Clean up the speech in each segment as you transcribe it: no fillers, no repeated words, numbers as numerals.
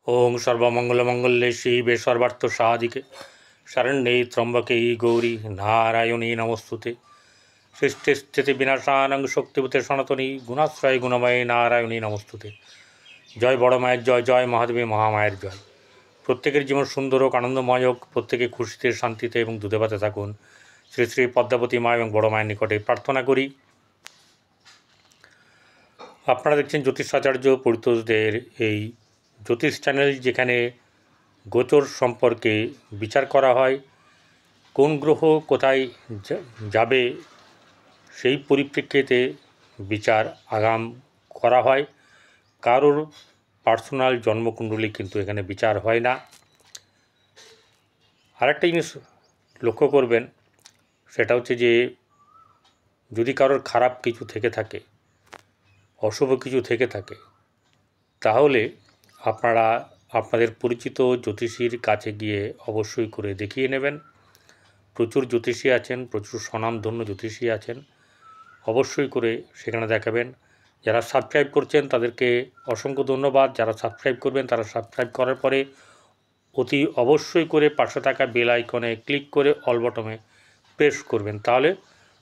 ओं सर्वमंगलमंगल्ये शिवे सर्वार्थसाधिके शरण्ये त्र्यंबके गौरी नारायणी नमोस्तुते। सृष्टिस्थिति विनाशानं शक्तिभूते सनातनी गुणाश्रय गुणमय नारायणी नमोस्तुते। जय बड़ मायर जय, जय महादेवी महामायर जय। प्रत्येकेर जीवन सुंदर होक, आनंदमय होक, प्रत्येके खुशिते शांतिते एवं दूधे भाते थाकुन। श्री श्री पद्मावती मा एवं बड़ मायर निकटे प्रार्थना करी। আপনারা দেখছেন জ্যোতিষাচার্য পরিতোষদের এই জ্যোতিষ চ্যানেল, যেখানে গোচর সম্পর্কে বিচার করা হয়, কোন গ্রহ কোথায় যাবে সেই পরিপ্রেক্ষিতে বিচার আগাম করা হয়। কারোর পার্সোনাল জন্মকুণ্ডলী কিন্তু এখানে বিচার হয় না। আরেকটা জিনিস লক্ষ্য করবেন, সেটা হচ্ছে যে যদি কারোর খারাপ কিছু থেকে থাকে, অশুভ কিছু থেকে থাকে, তাহলে আপনারা আপনাদের পরিচিত জ্যোতিষীর কাছে গিয়ে অবশ্যই করে দেখিয়ে নেবেন। প্রচুর জ্যোতিষী আছেন, প্রচুর স্বনামধন্য জ্যোতিষী আছেন, অবশ্যই করে সেখানে দেখাবেন। যারা সাবস্ক্রাইব করছেন তাদেরকে অসংখ্য ধন্যবাদ। যারা সাবস্ক্রাইব করবেন তারা সাবস্ক্রাইব করার পরে অতি অবশ্যই করে পাশে থাকা বেল আইকনে ক্লিক করে অল বটমে প্রেস করবেন, তাহলে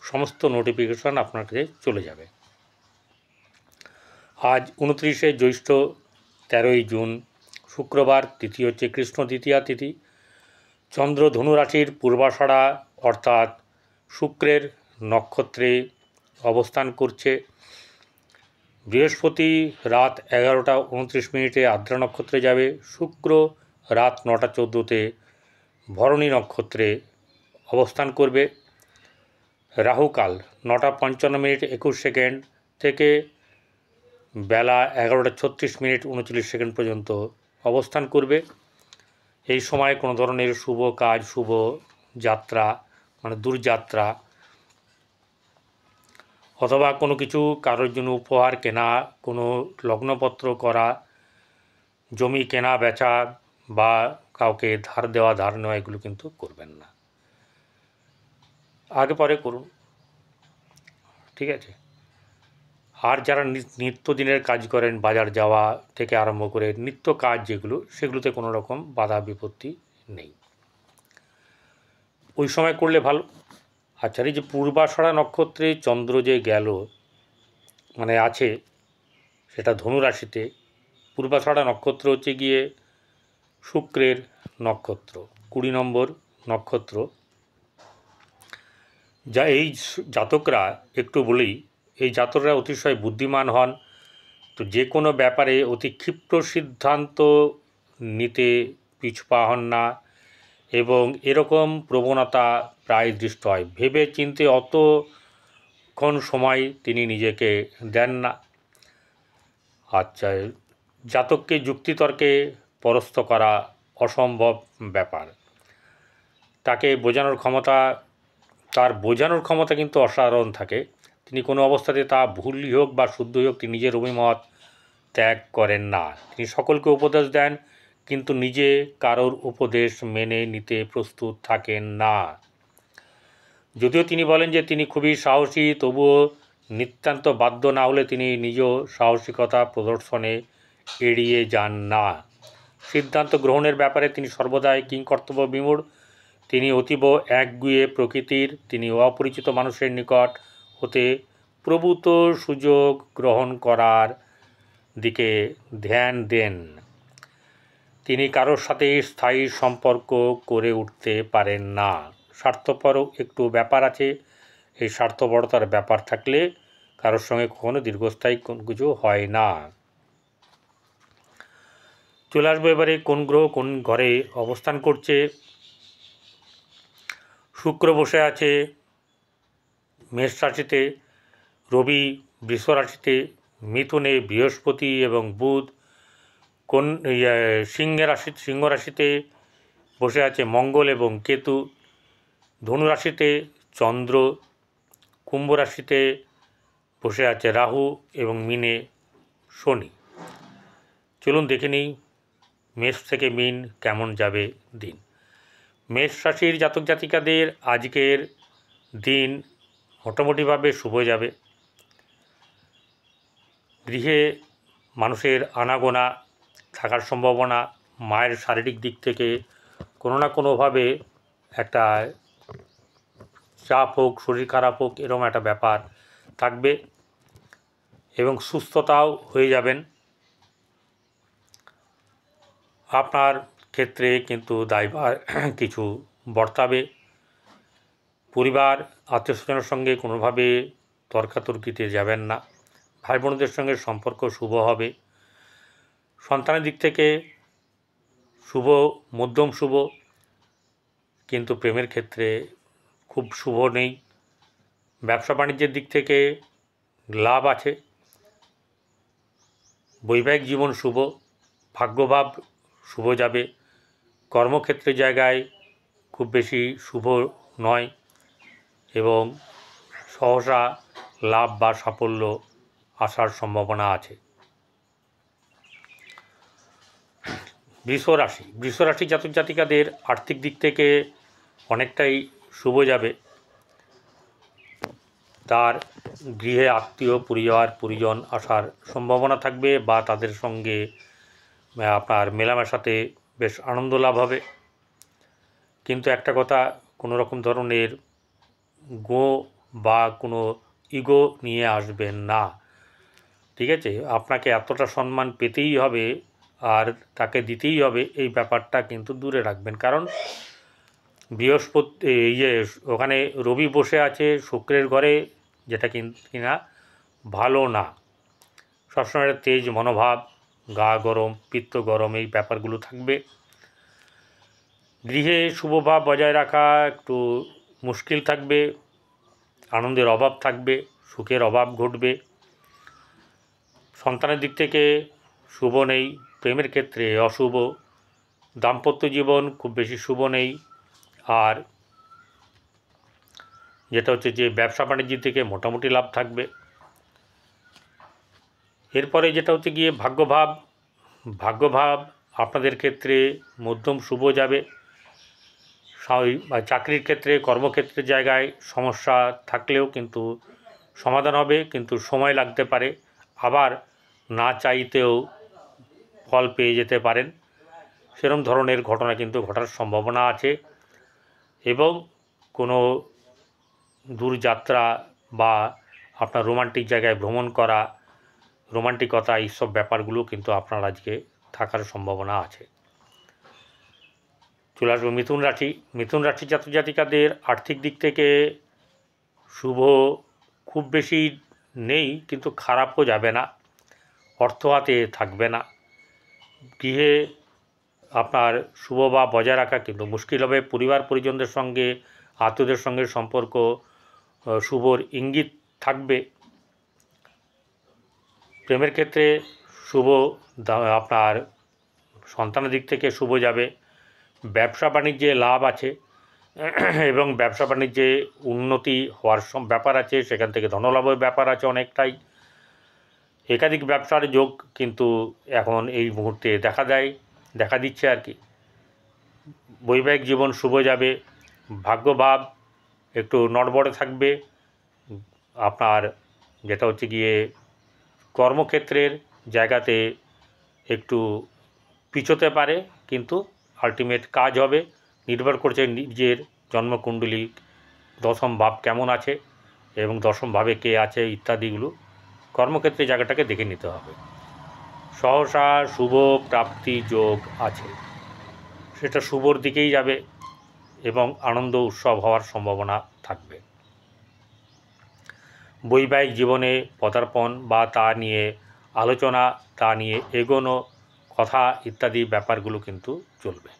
সমস্ত নোটিফিকেশান আপনার কাছে চলে যাবে। আজ 29শে জ্যৈষ্ঠ, 13ই জুন, শুক্রবার। তিথি হচ্ছে কৃষ্ণ দ্বিতীয়া তিথি। চন্দ্র ধনু রাশির পূর্বাষাঢ়া অর্থাৎ শুক্রের নক্ষত্রে অবস্থান করছে। বৃহস্পতি রাত 11টা 29 আদ্রা নক্ষত্রে যাবে। শুক্র রাত 9টা 14 ভরণী নক্ষত্রে অবস্থান করবে। রাহুকাল 9টা 55 21 থেকে বেলা 11টা 36 39 পর্যন্ত অবস্থান করবে। এই সময় কোনো ধরনের শুভ কাজ, শুভ যাত্রা মানে দূরযাত্রা অথবা কোনো কিছু কারোর জন্য উপহার কেনা, কোনো লগ্নপত্র করা, জমি কেনা বেচা বা কাউকে ধার দেওয়া ধার নেওয়া এগুলো কিন্তু করবেন না, আগে পরে করুন, ঠিক আছে। আর যারা নিত্যদিনের কাজ করেন, বাজার যাওয়া থেকে আরম্ভ করে নিত্য কাজ যেগুলো, সেগুলোতে কোনো রকম বাধা বিপত্তি নেই, ওই সময় করলে ভালো। আচ্ছা, এই যে পূর্বাষাঢ়া নক্ষত্রে চন্দ্র যে গেল মানে আছে, সেটা ধনু রাশিতে। পূর্বাষাঢ়া নক্ষত্র হচ্ছে গিয়ে শুক্রের নক্ষত্র, 20 নম্বর নক্ষত্র। যা এই জাতকরা, একটু বলি, এই জাতকরা অতিশয় বুদ্ধিমান হন, তো যে কোনো ব্যাপারে অতি ক্ষিপ্র সিদ্ধান্ত নিতে পিছপা হন না, এবং এরকম প্রবণতা প্রায় দৃষ্ট হয়। ভেবে চিন্তে অতক্ষণ সময় তিনি নিজেকে দেন না। আচ্ছা, জাতককে যুক্তিতর্কে পরাস্ত করা অসম্ভব ব্যাপার। তাকে বোঝানোর ক্ষমতা কিন্তু অসাধারণ থাকে। তিনি কোনো অবস্থাতে তা ভুলই হোক বা শুদ্ধই হোক, তিনি নিজের অভিমত ত্যাগ করেন না। তিনি সকলকে উপদেশ দেন, কিন্তু নিজে কারোর উপদেশ মেনে নিতে প্রস্তুত থাকেন না। যদিও তিনি বলেন যে তিনি খুবই সাহসী, তবুও নিতান্ত বাধ্য না হলে তিনি নিজেও সাহসিকতা প্রদর্শনে এড়িয়ে যান না। সিদ্ধান্ত গ্রহণের ব্যাপারে তিনি সর্বদাই কিংকর্তব্য বিমূঢ়। তিনি অতীব একগুঁয়ে প্রকৃতির। তিনি অপরিচিত মানুষের নিকট হতে প্রভূত সুযোগ গ্রহণ করার দিকে ধ্যান দেন। তিনি কারোর সাথে স্থায়ী সম্পর্ক করে উঠতে পারেন না। স্বার্থপর একটু ব্যাপার আছে। এই স্বার্থপরতার ব্যাপার থাকলে কারোর সঙ্গে কখনো দীর্ঘস্থায়ী কোনো কিছু হয় না। চলে আসবো এবারে কোন গ্রহ কোন ঘরে অবস্থান করছে। শুক্র বসে আছে মেষ রাশিতে, রবি বৃষ রাশিতে, মিথুনে বৃহস্পতি এবং বুধ, সিংহ রাশিতে বসে আছে মঙ্গল এবং কেতু, ধনু রাশিতে চন্দ্র, কুম্ভ রাশিতে বসে আছে রাহু এবং মীনে শনি। চলুন দেখে নিই মেষ থেকে মীন কেমন যাবে দিন। মেষ রাশির জাতক জাতিকাদের আজকের দিন মোটামুটিভাবে শুভ যাবে। গৃহে মানুষের আনাগোনা থাকার সম্ভাবনা। মায়ের শারীরিক দিক থেকে কোনো না কোনোভাবে একটা চাপ হোক, শরীর খারাপ হোক, এরকম একটা ব্যাপার থাকবে এবং সুস্থতাও হয়ে যাবেন। আপনার ক্ষেত্রে কিন্তু দায়ভার কিছু বর্তাবে। পরিবার আত্মীয়স্বজনের সঙ্গে কোনোভাবে তর্কাতর্কিতে যাবেন না। ভাই বোনদের সঙ্গে সম্পর্ক শুভ হবে। সন্তানের দিক থেকে শুভ, মধ্যম শুভ, কিন্তু প্রেমের ক্ষেত্রে খুব শুভ নেই। ব্যবসা বাণিজ্যের দিক থেকে লাভ আছে। বৈবাহিক জীবন শুভ, ভাগ্যভাব শুভ যাবে। কর্মক্ষেত্রের জায়গায় খুব বেশি শুভ নয় এবং সহসা লাভ বা সাফল্য আসার সম্ভাবনা আছে। বৃষ রাশি জাতক জাতিকাদের আর্থিক দিক থেকে অনেকটাই শুভ যাবে। তার গৃহে আত্মীয় পরিজন আসার সম্ভাবনা থাকবে বা তাদের সঙ্গে আপনার মেলামেশাতে বেশ আনন্দ লাভ হবে। কিন্তু একটা কথা, কোনো রকম ধরনের বা কোনো ইগো নিয়ে আসবেন না, ঠিক আছে? আপনাকে এতটা সম্মান পেতেই হবে আর তাকে দিতেই হবে, এই ব্যাপারটা কিন্তু দূরে রাখবেন। কারণ বৃহস্পতি ওখানে রবি বসে আছে শুক্রের ঘরে, যেটা কিনা ভালো না। সবসময় তেজ মনোভাব, গা গরম, পিত্ত গরম, এই ব্যাপারগুলো থাকবে। গৃহে শুভভাব বজায় রাখা একটু মুশকিল থাকবে। আনন্দের অভাব থাকবে, সুখের অভাব ঘটবে। সন্তানের দিক থেকে শুভ নেই। প্রেমের ক্ষেত্রে অশুভ। দাম্পত্য জীবন খুব বেশি শুভ নেই। আর যেটা হচ্ছে যে ব্যবসা বাণিজ্যের থেকে মোটামুটি লাভ থাকবে। এরপরে যেটা হচ্ছে গিয়ে ভাগ্যভাব আপনাদের ক্ষেত্রে মধ্যম শুভ যাবে। চাকরির ক্ষেত্রে, কর্মক্ষেত্রের জায়গায় সমস্যা থাকলেও কিন্তু সমাধান হবে, কিন্তু সময় লাগতে পারে। আবার না চাইতেও ফল পেয়ে যেতে পারেন, সেরকম ধরনের ঘটনা কিন্তু ঘটার সম্ভাবনা আছে। এবং কোনো দূরযাত্রা বা আপনার রোমান্টিক জায়গায় ভ্রমণ করা, রোমান্টিকতা, এইসব ব্যাপারগুলো কিন্তু আপনার আজকে থাকার সম্ভাবনা আছে। চলে আসবো মিথুন রাশি জাতক জাতিকাদের আর্থিক দিক থেকে শুভ খুব বেশি নেই, কিন্তু খারাপও যাবে না। অর্থ হাতে থাকবে না। গৃহে আপনার শুভ বা বজায় রাখা কিন্তু মুশকিল হবে। পরিবার পরিজনদের সঙ্গে, আত্মীয়দের সঙ্গে সম্পর্ক শুভর ইঙ্গিত থাকবে। প্রেমের ক্ষেত্রে শুভ, আপনার সন্তানের দিক থেকে শুভ যাবে। ব্যবসা বাণিজ্যে লাভ আছে এবং ব্যবসা বাণিজ্যে উন্নতি হওয়ার ব্যাপার আছে, সেখান থেকে ধনলাভের ব্যাপার আছে অনেকটাই। একাধিক ব্যবসার যোগ কিন্তু এখন এই মুহূর্তে দেখা দিচ্ছে আর কি। বৈবাহিক জীবন শুভ যাবে। ভাগ্যভাব একটু নড়বড়ে থাকবে। আপনার যেটা হচ্ছে গিয়ে কর্মক্ষেত্রের জায়গাতে একটু পিছোতে পারে, কিন্তু আলটিমেট কাজ হবে। নির্ভর করছে নিজের জন্মকুণ্ডলী দশম ভাব কেমন আছে এবং দশম ভাবে কে আছে ইত্যাদিগুলো কর্মক্ষেত্রে জায়গাটাকে দেখে নিতে হবে। সহসা শুভ প্রাপ্তি যোগ আছে, সেটা শুভর দিকেই যাবে এবং আনন্দ উৎসব হওয়ার সম্ভাবনা থাকবে। বৈবাহিক জীবনে পদার্পণ বা তা নিয়ে আলোচনা, তা নিয়ে এগোনো কথা ইত্যাদি ব্যাপারগুলো কিন্তু চলবে।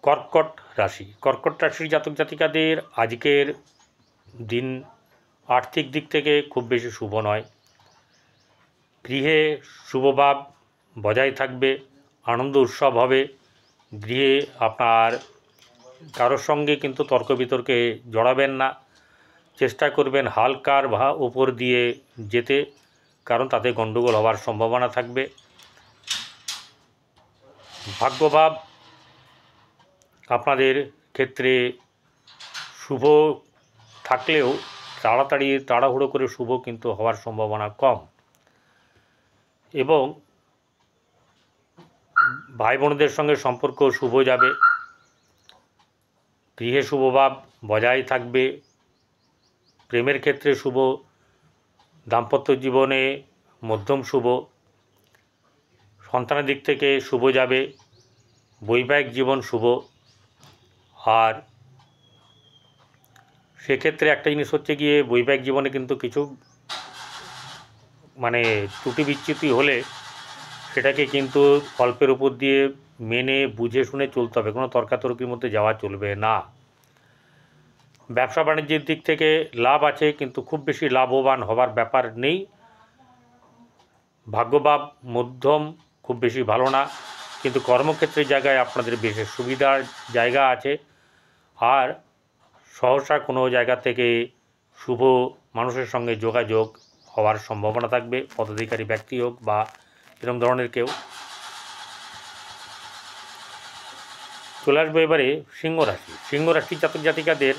কর্কট রাশির জাতক জাতিকাদের আজকের দিন আর্থিক দিক থেকে খুব বেশি শুভ নয়। গৃহে শুভভাব বজায় থাকবে, আনন্দ উৎসব হবে। গৃহে আপনার কারোর সঙ্গে কিন্তু তর্ক বিতর্কে জড়াবেন না। চেষ্টা করবেন হালকার উপর দিয়ে যেতে, কারণ তাতে গণ্ডগোল হওয়ার সম্ভাবনা থাকবে। ভাগ্যভাব আপনাদের ক্ষেত্রে শুভ থাকলেও তাড়াহুড়ো করে শুভ কিন্তু হওয়ার সম্ভাবনা কম। এবং ভাই বোনদের সঙ্গে সম্পর্ক শুভ যাবে, গৃহে শুভভাব বজায় থাকবে, প্রেমের ক্ষেত্রে শুভ, দাম্পত্য জীবনে মধ্যম শুভ, সন্তানের দিক থেকে শুভ যাবে, বৈবাহিক জীবন শুভ। আর সেক্ষেত্রে একটা জিনিস হচ্ছে গিয়ে বৈবাহিক জীবনে কিন্তু কিছু ত্রুটি বিচ্যুতি হলে সেটাকে কিন্তু অল্পের উপর দিয়ে মেনে বুঝে শুনে চলতে হবে, কোনো তর্কাতর্কির মধ্যে যাওয়া চলবে না। ব্যবসা বাণিজ্যের দিক থেকে লাভ আছে, কিন্তু খুব বেশি লাভবান হবার ব্যাপার নেই। ভাগ্যভাব মধ্যম, খুব বেশি ভালো না, কিন্তু কর্মক্ষেত্রের জায়গায় আপনাদের বিশেষ সুবিধার জায়গা আছে। আর সহসা কোনো জায়গা থেকে শুভ মানুষের সঙ্গে যোগাযোগ হওয়ার সম্ভাবনা থাকবে, পদাধিকারী ব্যক্তি হোক বা এরকম ধরনের কেউ। চলে আসবো এবারে সিংহ রাশি। সিংহ রাশির জাতক জাতিকাদের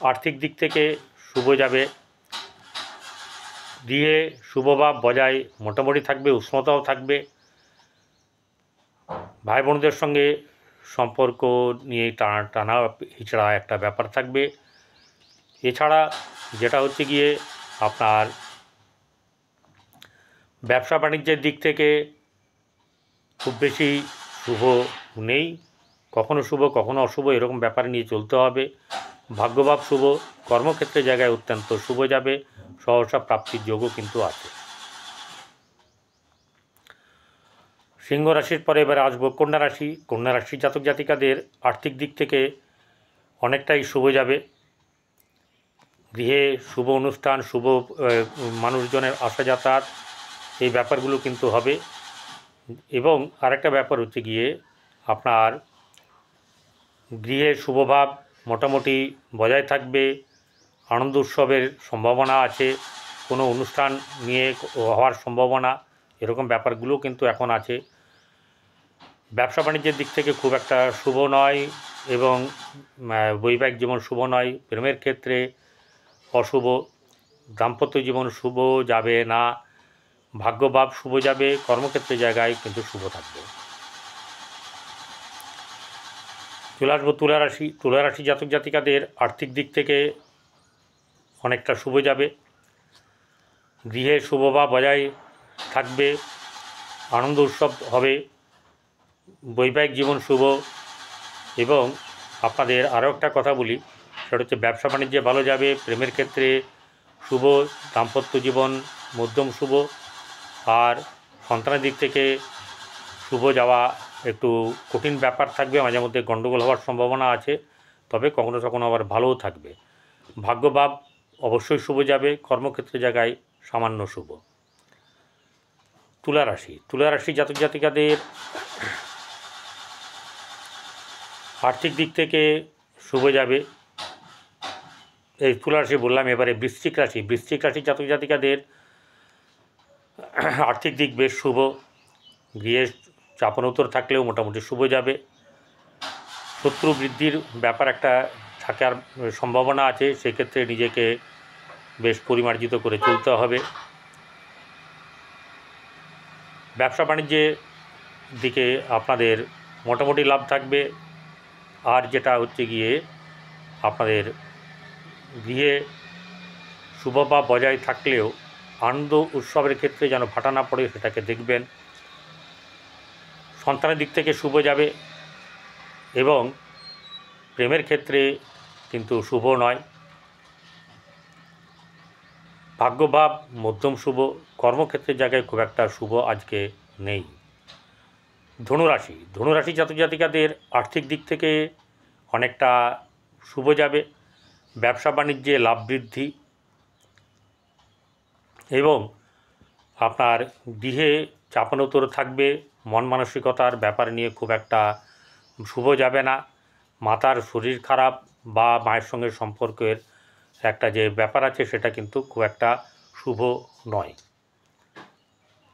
আর্থিক দিক থেকে শুভ যাবে, গৃহে শুভভাব বজায় মোটামুটি থাকবে, উষ্ণতাও থাকবে, ভাই বোনদের সঙ্গে সম্পর্ক নিয়ে টানা হিচড়া একটা ব্যাপার থাকবে। এছাড়া যেটা হচ্ছে গিয়ে আপনার ব্যবসা বাণিজ্যের দিক থেকে খুব বেশি শুভ নেই, কখনো শুভ কখনো অশুভ, এরকম ব্যাপার নিয়ে চলতে হবে। ভাগ্যভাব শুভ, কর্মক্ষেত্রের জায়গায় অত্যন্ত শুভ যাবে, সহসা প্রাপ্তির যোগও কিন্তু আছে। সিংহ রাশির পরে এবার আসবো কন্যা রাশি। কন্যা রাশির জাতক জাতিকাদের আর্থিক দিক থেকে অনেকটাই শুভ যাবে, গৃহে শুভ অনুষ্ঠান, শুভ মানুষজনের আসা যাতায়াত, এই ব্যাপারগুলো কিন্তু হবে। এবং আরেকটা ব্যাপার হচ্ছে গিয়ে আপনার গৃহে শুভভাব মোটামুটি বজায় থাকবে, আনন্দ উৎসবের সম্ভাবনা আছে, কোনো অনুষ্ঠান নিয়ে হওয়ার সম্ভাবনা, এরকম ব্যাপারগুলো কিন্তু এখন আছে। ব্যবসা বাণিজ্যের দিক থেকে খুব একটা শুভ নয়, এবং বৈবাহিক জীবন শুভ নয়, প্রেমের ক্ষেত্রে অশুভ, দাম্পত্য জীবন শুভ যাবে না, ভাগ্যভাব শুভ যাবে, কর্মক্ষেত্রের জায়গায় কিন্তু শুভ থাকবে। চলে আসবো তুলা রাশি। তুলা রাশি জাতক জাতিকাদের আর্থিক দিক থেকে অনেকটা শুভ যাবে, গৃহে শুভভাব বজায় থাকবে, আনন্দ উৎসব হবে, বৈবাহিক জীবন শুভ। এবং আপনাদের আরও একটা কথা বলি, সেটা হচ্ছে ব্যবসা বাণিজ্যে ভালো যাবে, প্রেমের ক্ষেত্রে শুভ, দাম্পত্য জীবন মধ্যম শুভ, আর সন্তানের দিক থেকে শুভ যাওয়া একটু কঠিন ব্যাপার থাকবে, মাঝে মধ্যে গণ্ডগোল হওয়ার সম্ভাবনা আছে, তবে কখনো কখনো আবার ভালোও থাকবে। ভাগ্যভাব অবশ্যই শুভ যাবে, কর্মক্ষেত্রের জায়গায় সামান্য শুভ। তুলা রাশি। তুলা রাশি জাতক জাতিকাদের আর্থিক দিক থেকে শুভ যাবে, এই তুলা রাশি বললাম। এবারে বৃশ্চিক রাশি। বৃশ্চিক রাশির জাতক জাতিকাদের আর্থিক দিক বেশ শুভ, গৃহে চাপানোতর থাকলেও মোটামুটি শুভ যাবে, শত্রু বৃদ্ধির ব্যাপার একটা থাকার সম্ভাবনা আছে, সেক্ষেত্রে নিজেকে বেশ পরিমার্জিত করে চলতে হবে। ব্যবসা বাণিজ্যের দিকে আপনাদের মোটামুটি লাভ থাকবে। আর যেটা হচ্ছে গিয়ে আপনাদের গৃহে শুভভাব বজায় থাকলেও আনন্দ উৎসবের ক্ষেত্রে যেন ভাটা না পড়ে সেটাকে দেখবেন। সন্তানের দিক থেকে শুভ যাবে, এবং প্রেমের ক্ষেত্রে কিন্তু শুভ নয়, ভাগ্যভাব মধ্যম শুভ, কর্মক্ষেত্রের জায়গায় খুব একটা শুভ আজকে নেই। ধনুরাশি। ধনুরাশি জাতক জাতিকাদের আর্থিক দিক থেকে অনেকটা শুভ যাবে, ব্যবসা বাণিজ্যে লাভ বৃদ্ধি, এবং আপনার গৃহে চাপানোতর থাকবে, মন মানসিকতার ব্যাপার নিয়ে খুব একটা শুভ যাবে না, মাতার শরীর খারাপ বা মায়ের সঙ্গে সম্পর্কের একটা যে ব্যাপার আছে সেটা কিন্তু খুব একটা শুভ নয়।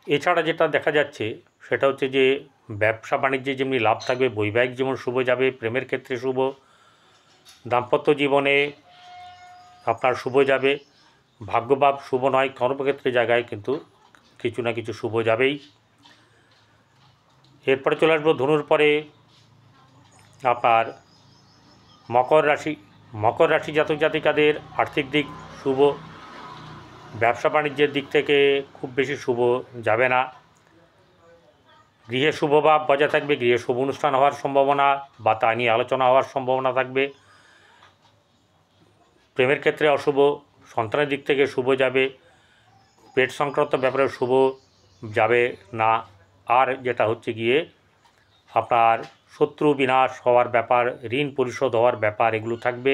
এছাড়া যেটা দেখা যাচ্ছে সেটা হচ্ছে যে ব্যবসা বাণিজ্যে যেমনি লাভ থাকবে, বৈবাহিক জীবন শুভ যাবে, প্রেমের ক্ষেত্রে শুভ, দাম্পত্য জীবনে আপনার শুভ যাবে, ভাগ্যভাব শুভ নয়, কর্মক্ষেত্রের জায়গায় কিন্তু কিছু না কিছু শুভ যাবেই। এরপরে চলে আসবো ধনুর পরে আপনার মকর রাশি। মকর রাশি জাতক জাতিকাদের আর্থিক দিক শুভ, ব্যবসা বাণিজ্যের দিক থেকে খুব বেশি শুভ যাবে না। গৃহে শুভভাব বজায় থাকবে, গৃহে শুভ অনুষ্ঠান হওয়ার সম্ভাবনা বা তা নিয়ে আলোচনা হওয়ার সম্ভাবনা থাকবে। প্রেমের ক্ষেত্রে অশুভ, সন্তানের দিক থেকে শুভ যাবে, পেট সংক্রান্ত ব্যাপারে শুভ যাবে না। আর যেটা হচ্ছে গিয়ে আপনার শত্রু বিনাশ হওয়ার ব্যাপার, ঋণ পরিশোধ হওয়ার ব্যাপার, এগুলো থাকবে।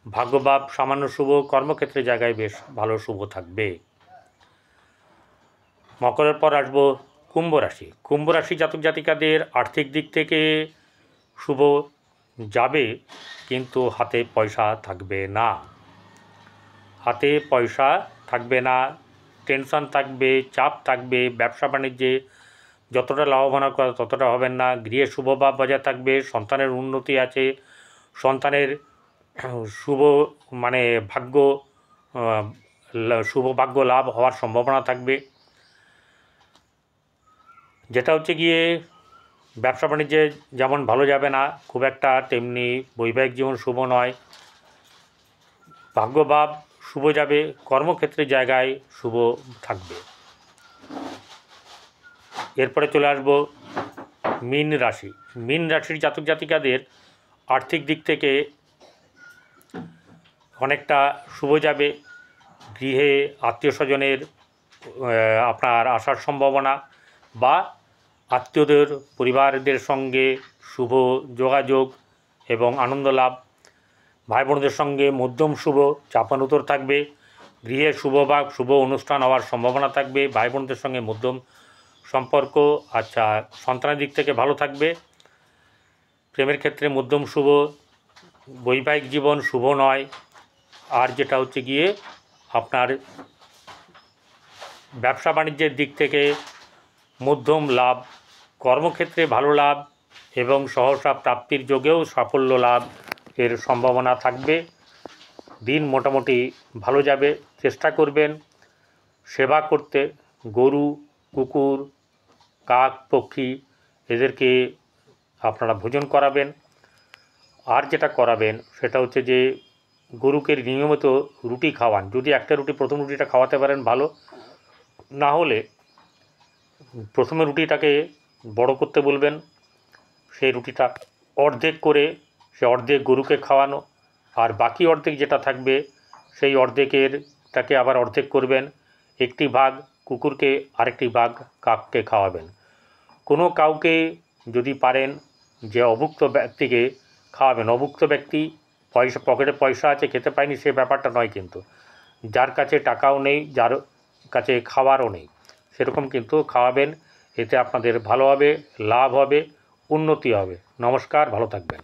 ভাগ্যভাব সামান্য শুভ, কর্মক্ষেত্রে জায়গায় বেশ ভালো শুভ থাকবে। মকরের পর আসবো কুম্ভ রাশি। কুম্ভ রাশি জাতক জাতিকাদের আর্থিক দিক থেকে শুভ যাবে, কিন্তু হাতে পয়সা থাকবে না। হাতে পয়সা থাকবে না, টেনশন থাকবে, চাপ থাকবে। ব্যবসা বাণিজ্যে যতটা লাভবান করা ততটা হবেন না। গৃহে শুভভাব বজায় থাকবে, সন্তানের উন্নতি আছে, সন্তানের শুভ মানে ভাগ্য শুভ ভাগ্য লাভ হওয়ার সম্ভাবনা থাকবে। যেটা হচ্ছে গিয়ে ব্যবসা বাণিজ্যে যেমন ভালো যাবে না খুব একটা, তেমনি বৈবাহিক জীবন শুভ নয়। ভাগ্যভাব শুভ যাবে, কর্মক্ষেত্রের জায়গায় শুভ থাকবে। এরপরে চলে আসবো মীন রাশি। মীন রাশির জাতক জাতিকাদের আর্থিক দিক থেকে অনেকটা শুভ যাবে। গৃহে আত্মীয় স্বজনের আপনার আসার সম্ভাবনা বা আত্মীয়দের পরিবারদের সঙ্গে শুভ যোগাযোগ এবং আনন্দ লাভ। ভাই বোনদের সঙ্গে মধ্যম শুভ, চাপানুতর থাকবে। গৃহে শুভ বা শুভ অনুষ্ঠান হওয়ার সম্ভাবনা থাকবে, ভাই বোনদের সঙ্গে মধ্যম সম্পর্ক। আচ্ছা, সন্তানের দিক থেকে ভালো থাকবে। প্রেমের ক্ষেত্রে মধ্যম শুভ, বৈবাহিক জীবন শুভ নয়। আর যেটা হচ্ছে গিয়ে আপনার ব্যবসা বাণিজ্যের দিক থেকে মধ্যম লাভ, কর্মক্ষেত্রে ভালো লাভ এবং সহসা প্রাপ্তির যোগেও সাফল্য লাভ এর সম্ভাবনা থাকবে। দিন মোটামুটি ভালো যাবে। চেষ্টা করবেন সেবা করতে, গরু, কুকুর, কাক, পক্ষী এদেরকে আপনারা ভোজন করাবেন। আর যেটা করাবেন সেটা হচ্ছে যে গরুকে নিয়মিত রুটি খাওয়ান। যদি একটা রুটি, প্রথম রুটিটা খাওয়াতে পারেন ভালো, না হলে প্রথমে রুটিটাকে বড় করতে বলবেন, সেই রুটিটা অর্ধেক করে সে অর্ধেক গরুকে খাওয়ানো, আর বাকি অর্ধেক যেটা থাকবে সেই অর্ধেকেরটাকে আবার অর্ধেক করবেন। একটি ভাগ কুকুরকে, আরেকটি ভাগ কাককে খাওয়াবেন। কোনো কাউকে যদি পারেন যে অভুক্ত ব্যক্তিকে খাওয়াবেন। অভুক্ত ব্যক্তি পয়সা, পকেটে পয়সা আছে খেতে পায়নি সে ব্যাপারটা নয়, কিন্তু যার কাছে টাকাও নেই, যার কাছে খাওয়ারও নেই, সেরকম কিন্তু খাওয়াবেন। এতে আপনাদের ভালো হবে, লাভ হবে, উন্নতি হবে। নমস্কার, ভালো থাকবেন।